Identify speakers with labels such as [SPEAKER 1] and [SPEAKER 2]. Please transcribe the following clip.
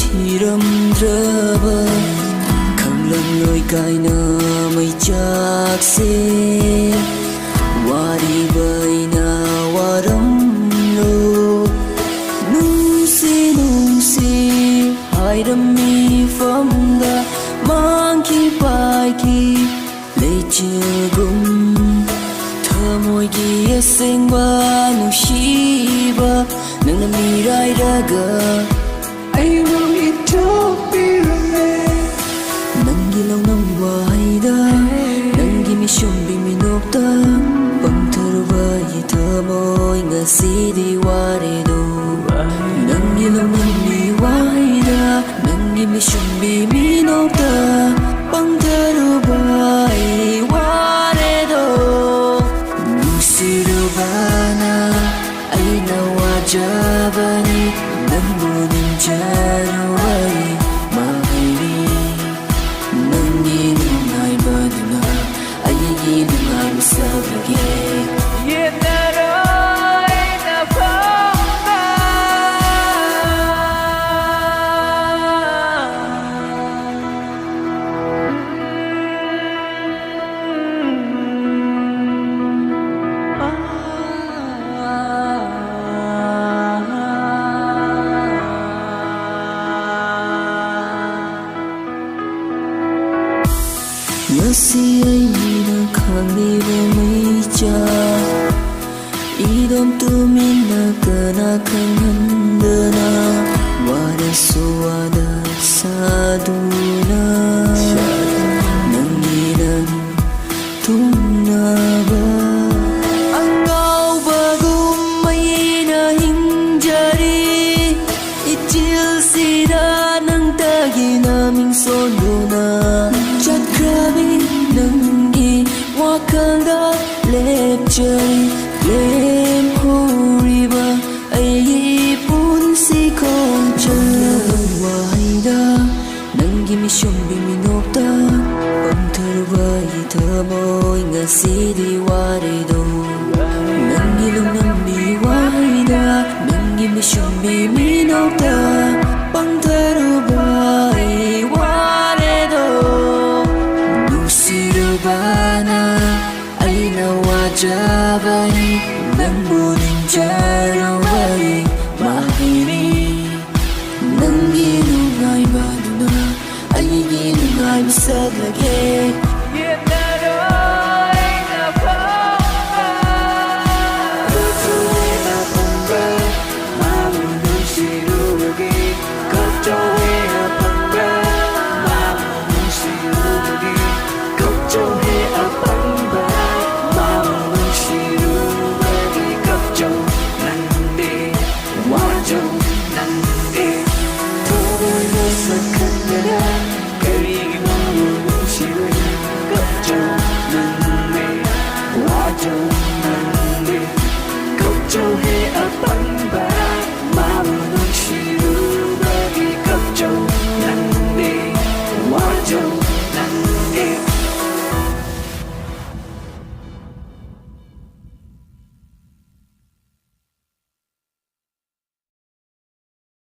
[SPEAKER 1] ꯊꯤꯔꯝꯗ꯭ꯔꯕ ꯈꯪꯂꯝꯂꯣꯏ ꯀꯥꯏꯅ ꯃꯩ ꯆꯥꯛꯁꯦ ꯋꯥꯔꯤꯕ ꯑꯩꯅ ꯋꯥꯔꯝꯂꯣ ꯅꯨꯡꯁꯤ ꯅꯨꯡꯁꯤ ꯍꯥꯏꯔꯝꯃꯤꯐꯝꯗ ꯃꯥꯡꯈꯤ ꯄꯥꯏꯈꯤ ꯂꯩꯆꯤꯜꯒꯨꯝ ꯊꯃꯣꯏꯒꯤ ꯑꯁꯦꯡꯕ ꯅꯨꯡꯁꯤꯕ ꯅꯪꯅ ꯃꯤꯔꯥꯏꯔꯒ
[SPEAKER 2] ꯑꯩꯕꯨ ꯏꯊꯣꯛꯄꯤꯔꯝꯃꯦ
[SPEAKER 1] ꯅꯪꯒꯤ ꯂꯧꯅꯝ ꯋꯥꯍꯩꯗ ꯅꯪꯒꯤ ꯃꯤꯁꯨꯝꯕꯤ ꯃꯤꯅꯣꯛꯇ ꯄꯪꯊꯔꯨꯕ ꯑꯩꯒꯤ ꯊꯃꯣꯏ ꯉꯁꯤꯗꯤ ꯋꯥꯔꯦꯗꯣ ꯅꯪꯒꯤ ꯂꯧꯅꯝꯒꯤ ꯋꯥꯍꯩꯗ ꯅꯪꯒꯤ ꯃꯤꯁꯨꯝꯕꯤ ꯃꯤꯅꯣꯛꯇ ꯄꯪꯊꯔꯨꯕ ꯑꯩ ꯋꯥꯔꯦꯗꯣ ꯅꯨꯡꯁꯤꯔꯨꯕꯅ ꯑꯩꯅ ꯋꯥꯖꯕꯅꯤ ꯅꯪꯕꯨ ꯅꯤꯡꯖꯔꯨꯕ ꯑꯩ ꯃꯍꯩꯅꯤ ꯅꯪꯒꯤ ꯅꯨꯡꯉꯥꯏꯕꯗꯨꯅ ꯑꯩꯒꯤ ꯅꯨꯡꯉꯥꯏꯕ ꯁꯛꯂꯒꯦ ꯉꯁꯤ ꯑꯩꯅ ꯈꯪꯂꯤꯕ ꯃꯩꯆꯥꯛ 이런 뜸이나 그나 강한드나 와라수 와닥사두나 낭이란 동나봐 안가우바고 마이나 힘자리 이질시다 낭따기 나밍손도나 잣크라비 낭기 와칸다 랩자리 lemhuriba ayi punsi khonchang waida nangi mishumbi minokta pamtharba yi thamoi ngasidi warido nangi lunambi waida nangi mishumbi minokta pamtharba ayi warido nusirubana aina wajabani nangbu ninjaruba ayi mahini nangi nungaibaduna aigi nungaiba saklage
[SPEAKER 2] Nandi, wajong, nandi.